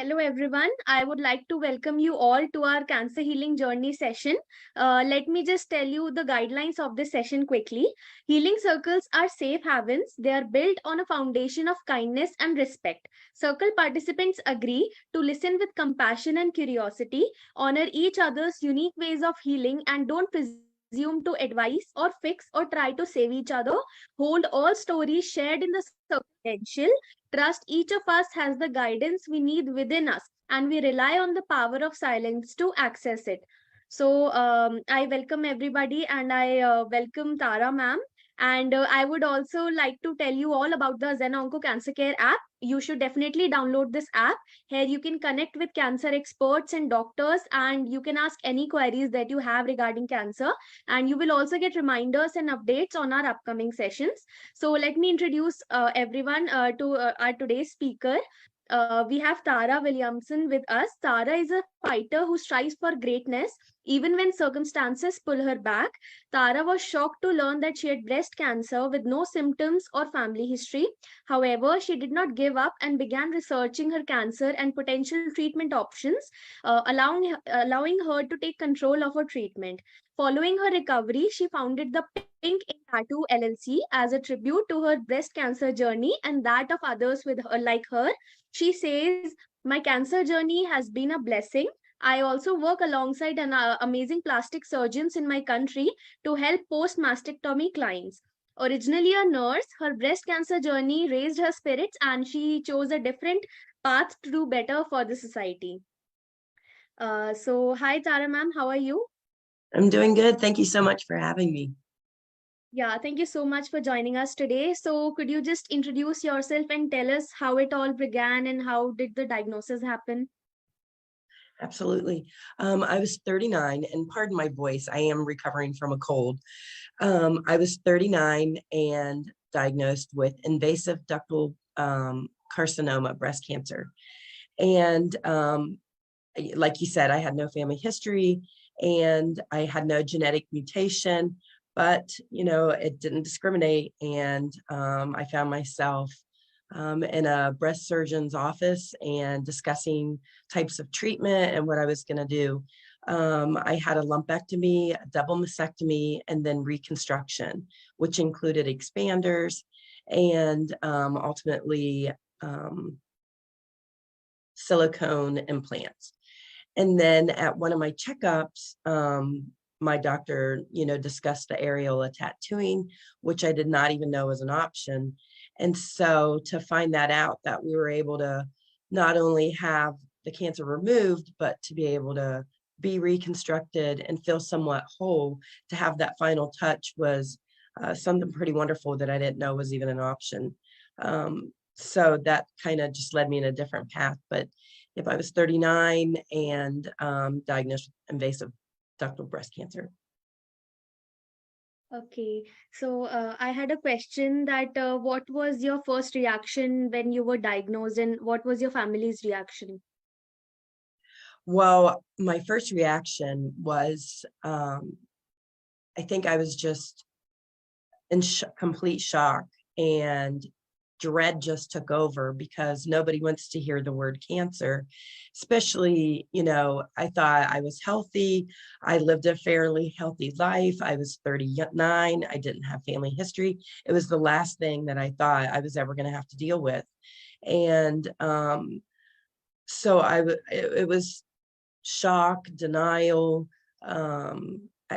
Hello, everyone. I would like to welcome you all to our cancer healing journey session. Let me just tell you the guidelines of this session quickly. Healing circles are safe havens. They are built on a foundation of kindness and respect. Circle participants agree to listen with compassion and curiosity, honor each other's unique ways of healing, and don't presume to advise or fix or try to save each other. Hold all stories shared in the circle confidential. Trust each of us has the guidance we need within us, and we rely on the power of silence to access it. So, I welcome everybody, and I welcome Tara ma'am. And I would also like to tell you all about the Zen Onco Cancer Care app. You should definitely download this app. Here, you can connect with cancer experts and doctors, and you can ask any queries that you have regarding cancer. And you will also get reminders and updates on our upcoming sessions. So let me introduce everyone to our today's speaker. We have Tara Williamson with us. Tara is a fighter who strives for greatness even when circumstances pull her back. Tara was shocked to learn that she had breast cancer with no symptoms or family history. However, she did not give up and began researching her cancer and potential treatment options, allowing her to take control of her treatment. Following her recovery, she founded the Pink Ink Tattoo LLC as a tribute to her breast cancer journey and that of others with her, like her. She says, "My cancer journey has been a blessing. I also work alongside amazing plastic surgeons in my country to help post mastectomy clients." Originally a nurse, her breast cancer journey raised her spirits and she chose a different path to do better for the society. Hi, Tara ma'am, how are you? I'm doing good. Thank you so much for having me. Yeah, thank you so much for joining us today. So, could you just introduce yourself and tell us how it all began and how did the diagnosis happen? Absolutely. I was 39, and pardon my voice, I am recovering from a cold. I was 39 and diagnosed with invasive ductal carcinoma, breast cancer. And like you said, I had no family history and I had no genetic mutation, but it didn't discriminate. And I found myself in a breast surgeon's office and discussing types of treatment and what I was going to do. I had a lumpectomy, a double mastectomy, and then reconstruction, which included expanders and ultimately silicone implants. And then at one of my checkups, my doctor, discussed the areola tattooing, which I did not even know was an option. And so to find that out, that we were able to not only have the cancer removed, but to be able to be reconstructed and feel somewhat whole, to have that final touch was something pretty wonderful that I didn't know was even an option. So that kind of just led me in a different path. But if I was 39 and diagnosed with invasive ductal breast cancer. Okay, so I had a question that what was your first reaction when you were diagnosed and what was your family's reaction? Well, my first reaction was, I think I was just in complete shock, and dread just took over because nobody wants to hear the word cancer, especially, I thought I was healthy. I lived a fairly healthy life. I was 39. I didn't have family history. It was the last thing that I thought I was ever going to have to deal with. And so it was shock, denial, a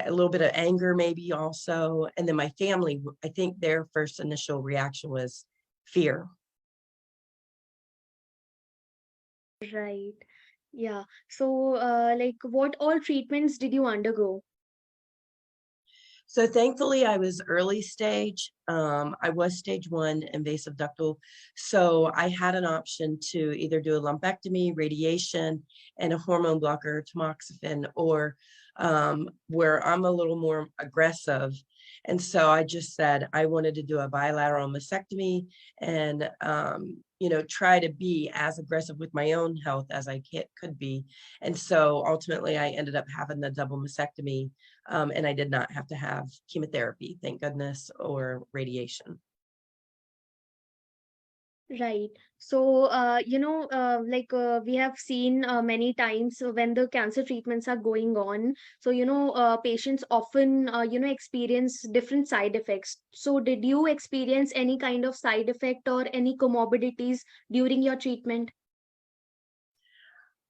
little bit of anger maybe also. And then my family, I think their first initial reaction was fear. Right. Yeah. So, like, what all treatments did you undergo? So thankfully I was early stage. I was stage 1 invasive ductal. So I had an option to either do a lumpectomy, radiation, and a hormone blocker, tamoxifen, or where I'm a little more aggressive. And so I just said I wanted to do a bilateral mastectomy and, try to be as aggressive with my own health as I could be. And so ultimately I ended up having the double mastectomy, and I did not have to have chemotherapy, thank goodness, or radiation. Right. So, we have seen many times when the cancer treatments are going on. So, patients often, experience different side effects. So, did you experience any kind of side effect or any comorbidities during your treatment?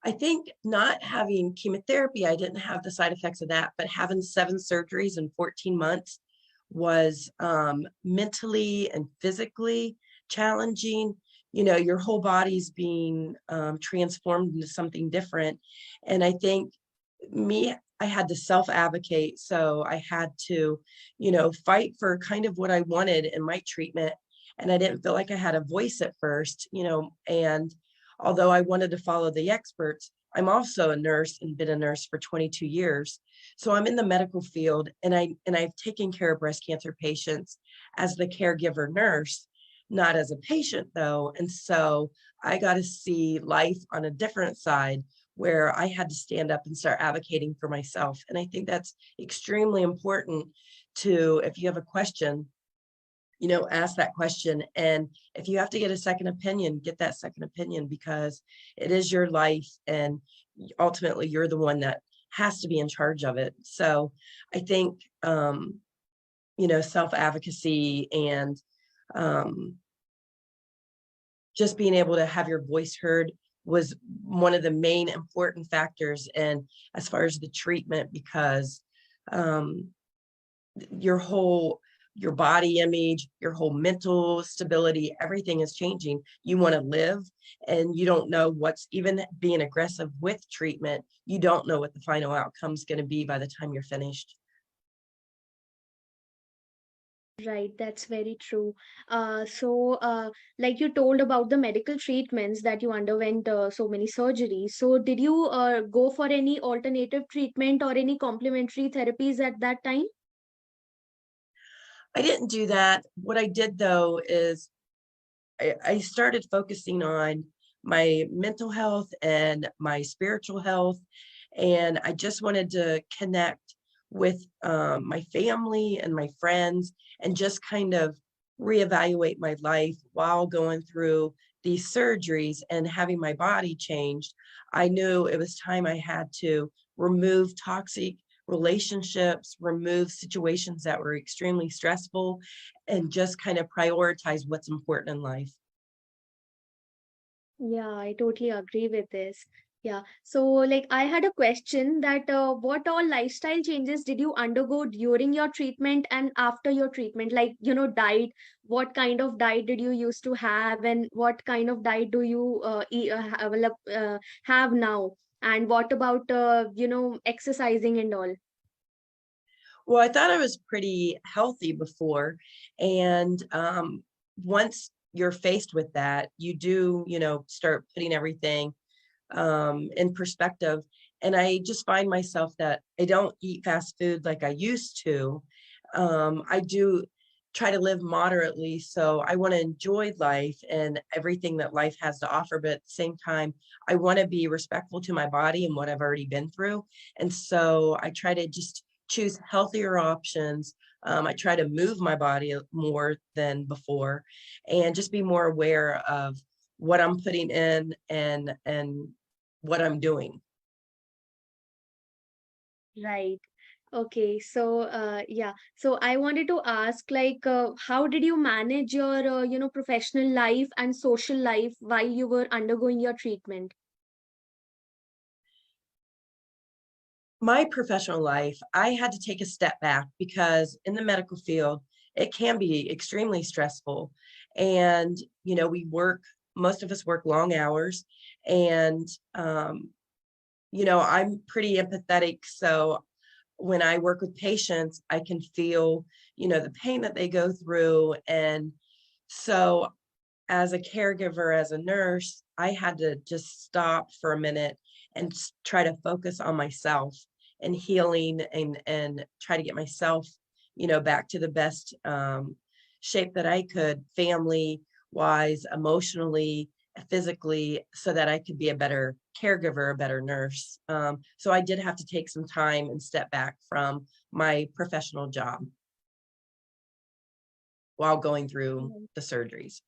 I think not having chemotherapy, I didn't have the side effects of that, but having 7 surgeries in 14 months was mentally and physically challenging. You know, your whole body's being transformed into something different. And I think I had to self advocate. So I had to, fight for kind of what I wanted in my treatment. And I didn't feel like I had a voice at first, and although I wanted to follow the experts, I'm also a nurse and been a nurse for 22 years. So I'm in the medical field, and I've taken care of breast cancer patients as the caregiver nurse, not as a patient though. And so I got to see life on a different side where I had to stand up and start advocating for myself. And I think that's extremely important to, if you have a question, ask that question. And if you have to get a second opinion, get that second opinion, because it is your life and ultimately you're the one that has to be in charge of it. So I think, self-advocacy and um, just being able to have your voice heard was one of the main important factors. And as far as the treatment, because um, your whole your body image, your whole mental stability, everything is changing. You want to live, and you don't know what's, even being aggressive with treatment, you don't know what the final outcome is going to be by the time you're finished. Right, that's very true. Like you told about the medical treatments that you underwent so many surgeries. So, did you go for any alternative treatment or any complementary therapies at that time? I didn't do that. What I did though is I started focusing on my mental health and my spiritual health. And I just wanted to connect with my family and my friends and just kind of reevaluate my life while going through these surgeries and having my body changed. I knew it was time I had to remove toxic relationships, remove situations that were extremely stressful, and just kind of prioritize what's important in life. Yeah, I totally agree with this. Yeah. So, like, I had a question that what all lifestyle changes did you undergo during your treatment and after your treatment? Like, diet, what kind of diet did you used to have, and what kind of diet do you have now? And what about, exercising and all? Well, I thought I was pretty healthy before. And once you're faced with that, you do, start putting everything in perspective. And I just find myself that I don't eat fast food like I used to. I do try to live moderately. So I want to enjoy life and everything that life has to offer. But at the same time, I want to be respectful to my body and what I've already been through. And so I try to just choose healthier options. I try to move my body more than before and just be more aware of what I'm putting in and what I'm doing. Right. Okay. So, yeah. So I wanted to ask, like, how did you manage your, professional life and social life while you were undergoing your treatment? My professional life, I had to take a step back because in the medical field, it can be extremely stressful. And, most of us work long hours. And, I'm pretty empathetic. So when I work with patients, I can feel, the pain that they go through. And so as a caregiver, as a nurse, I had to just stop for a minute and try to focus on myself and healing and try to get myself, back to the best shape that I could, family wise, emotionally, physically, so that I could be a better caregiver, a better nurse. So I did have to take some time and step back from my professional job while going through Right. the surgeries.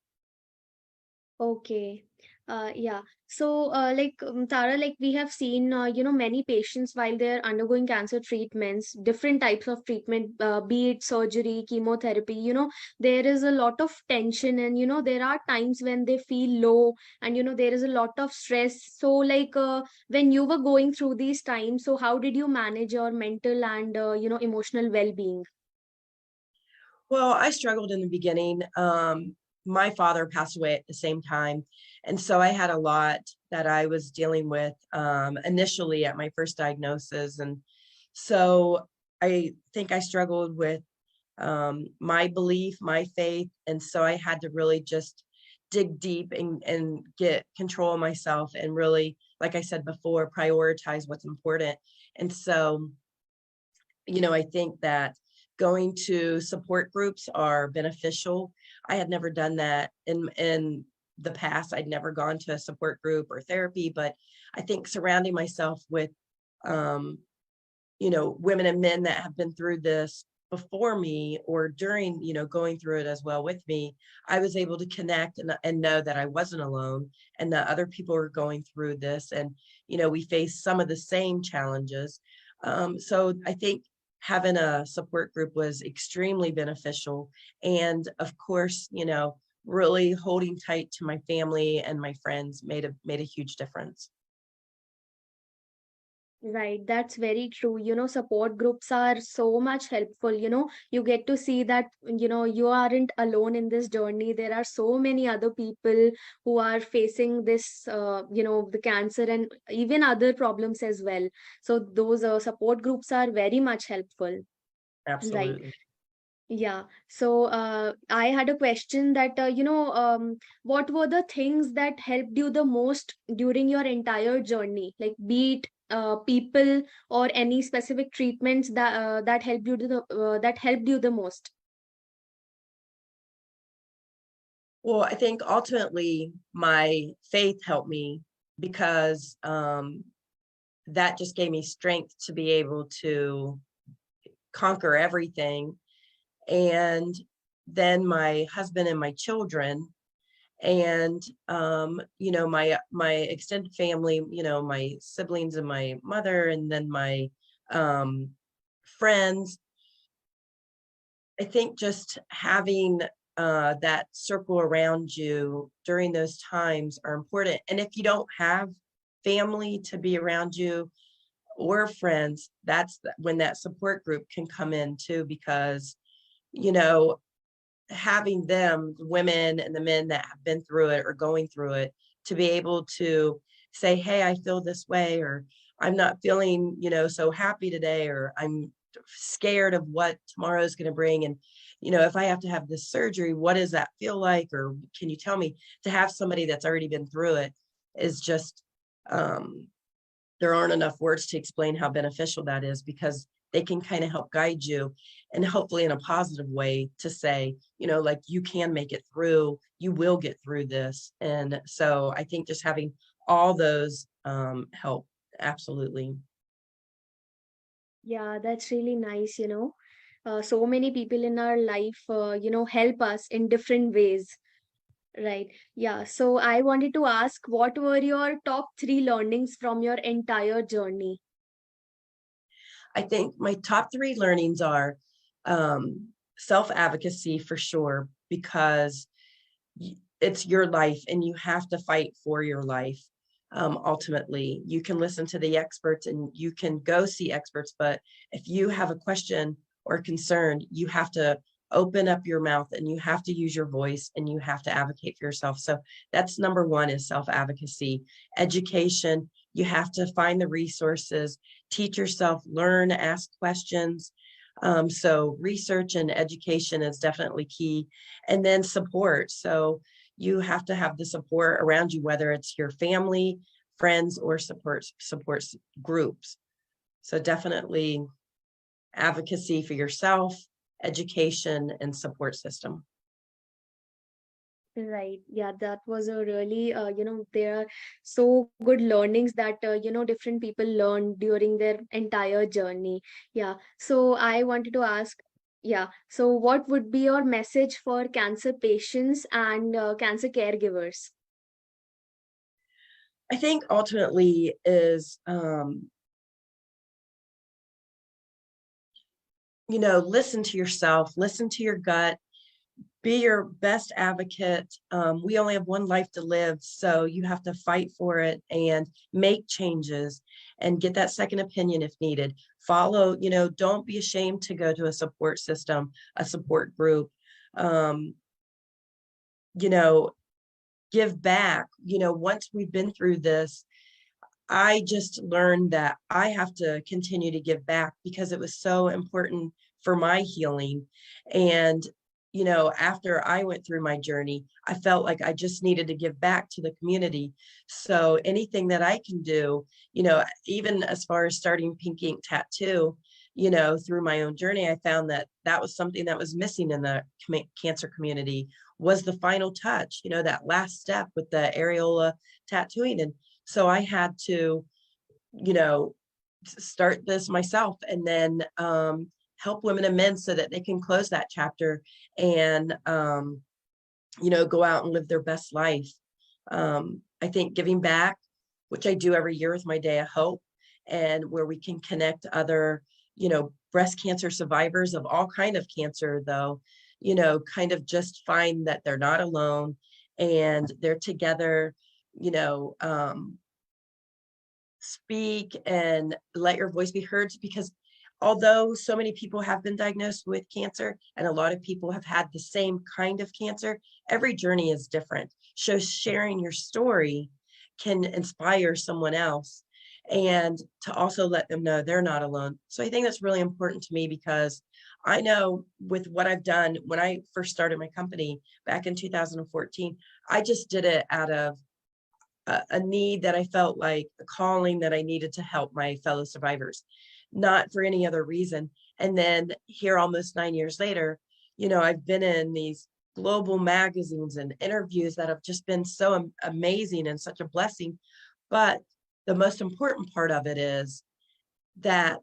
Okay. Yeah. So, Tara, like we have seen, many patients while they're undergoing cancer treatments, different types of treatment, be it surgery, chemotherapy, there is a lot of tension, and, there are times when they feel low, and, there is a lot of stress. So, when you were going through these times, so how did you manage your mental and, emotional well-being? Well, I struggled in the beginning. My father passed away at the same time. And so I had a lot that I was dealing with initially at my first diagnosis. And so I think I struggled with my belief, my faith. And so I had to really just dig deep and get control of myself and really, like I said before, prioritize what's important. And so I think that going to support groups are beneficial. I had never done that in the past. I'd never gone to a support group or therapy, but I think surrounding myself with um, women and men that have been through this before me or during, going through it as well with me, I was able to connect and know that I wasn't alone and that other people are going through this. And, we face some of the same challenges. So I think having a support group was extremely beneficial. And of course, really holding tight to my family and my friends made a huge difference. Right, that's very true. Support groups are so much helpful. You get to see that, you aren't alone in this journey. There are so many other people who are facing this, the cancer and even other problems as well. So those support groups are very much helpful. Right. Absolutely. Yeah. So I had a question that, what were the things that helped you the most during your entire journey? Like, be it people or any specific treatments that helped you that helped you the most. Well, I think ultimately my faith helped me because that just gave me strength to be able to conquer everything. And then my husband and my children and my extended family, my siblings and my mother, and then my um friends. I think just having that circle around you during those times are important. And if you don't have family to be around you or friends, when that support group can come in too, because, you know, having them, the women and the men that have been through it or going through it, to be able to say, hey, I feel this way, or I'm not feeling, so happy today, or I'm scared of what tomorrow is going to bring. And, if I have to have this surgery, what does that feel like? Or can you tell me? To have somebody that's already been through it is just, um, there aren't enough words to explain how beneficial that is because they can kind of help guide you and hopefully in a positive way to say, like you can make it through, you will get through this. And so I think just having all those help. Absolutely. Yeah, that's really nice. So many people in our life, help us in different ways. Right. Yeah. So I wanted to ask, what were your top three learnings from your entire journey? I think my top three learnings are self advocacy for sure, because it's your life and you have to fight for your life. Ultimately, you can listen to the experts and you can go see experts, but if you have a question or concern, you have to open up your mouth and you have to use your voice and you have to advocate for yourself. So that's number one, is self advocacy. Education, you have to find the resources, teach yourself, learn, ask questions. So research and education is definitely key. And then support. So you have to have the support around you, whether it's your family, friends, or support groups. So definitely advocacy for yourself, education, and support system. Right. Yeah, that was a really, there are so good learnings that, different people learn during their entire journey. Yeah. So I wanted to ask, yeah, so what would be your message for cancer patients and cancer caregivers? I think ultimately is, listen to yourself, listen to your gut, be your best advocate. We only have one life to live, so you have to fight for it and make changes and get that second opinion if needed. Follow, don't be ashamed to go to a support system, a support group. Um, you know, give back. Once we've been through this, I just learned that I have to continue to give back because it was so important for my healing. And, after I went through my journey, I felt like I just needed to give back to the community. So anything that I can do, even as far as starting Pink Ink Tattoo, through my own journey, I found that that was something that was missing in the cancer community was the final touch, that last step with the areola tattooing. And so I had to, you know, start this myself and then help women and men so that they can close that chapter and, go out and live their best life. I think giving back, which I do every year with my Day of Hope, and where we can connect other, breast cancer survivors of all kind of cancer, though, kind of just find that they're not alone and they're together, you know, um, speak and let your voice be heard, because although so many people have been diagnosed with cancer and a lot of people have had the same kind of cancer, every journey is different. So sharing your story can inspire someone else and to also let them know they're not alone. So I think that's really important to me because I know with what I've done when I first started my company back in 2014, I just did it out of a need that I felt like a calling that I needed to help my fellow survivors, not for any other reason. And then here, almost 9 years later, I've been in these global magazines and interviews that have just been so amazing and such a blessing. But the most important part of it is that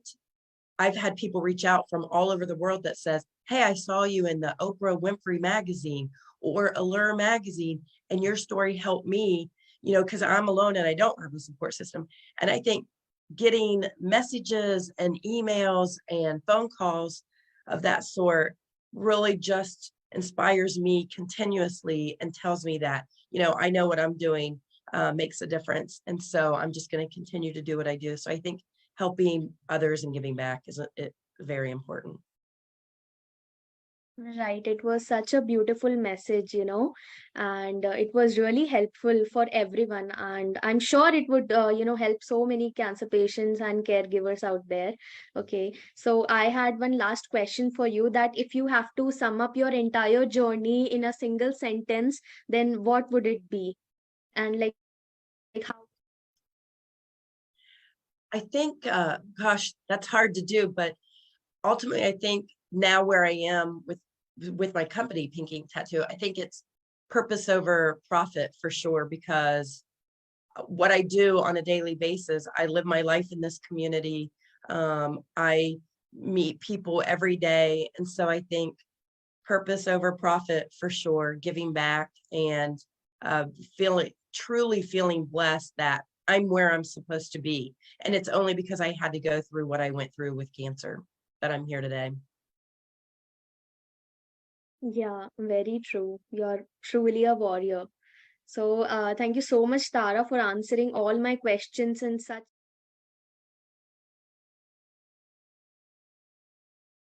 I've had people reach out from all over the world that says, "Hey, I saw you in the Oprah Winfrey magazine or Allure magazine, and your story helped me, because I'm alone and I don't have a support system." And I think getting messages and emails and phone calls of that sort really just inspires me continuously and tells me that, I know what I'm doing makes a difference. And so I'm just going to continue to do what I do. So I think helping others and giving back is very important. Right, it was such a beautiful message, and it was really helpful for everyone. And I'm sure it would, help so many cancer patients and caregivers out there. Okay, so I had one last question for you that if you have to sum up your entire journey in a single sentence, then what would it be? And like how? I think, gosh, that's hard to do, but ultimately, I think now where I am with my company, Pink Ink Tattoo, I think it's purpose over profit for sure, because what I do on a daily basis, I live my life in this community. I meet people every day. And so I think purpose over profit for sure, giving back and uh, truly feeling blessed that I'm where I'm supposed to be. And it's only because I had to go through what I went through with cancer that I'm here today. Yeah, very true. You're truly a warrior. So, thank you so much, Tara, for answering all my questions in such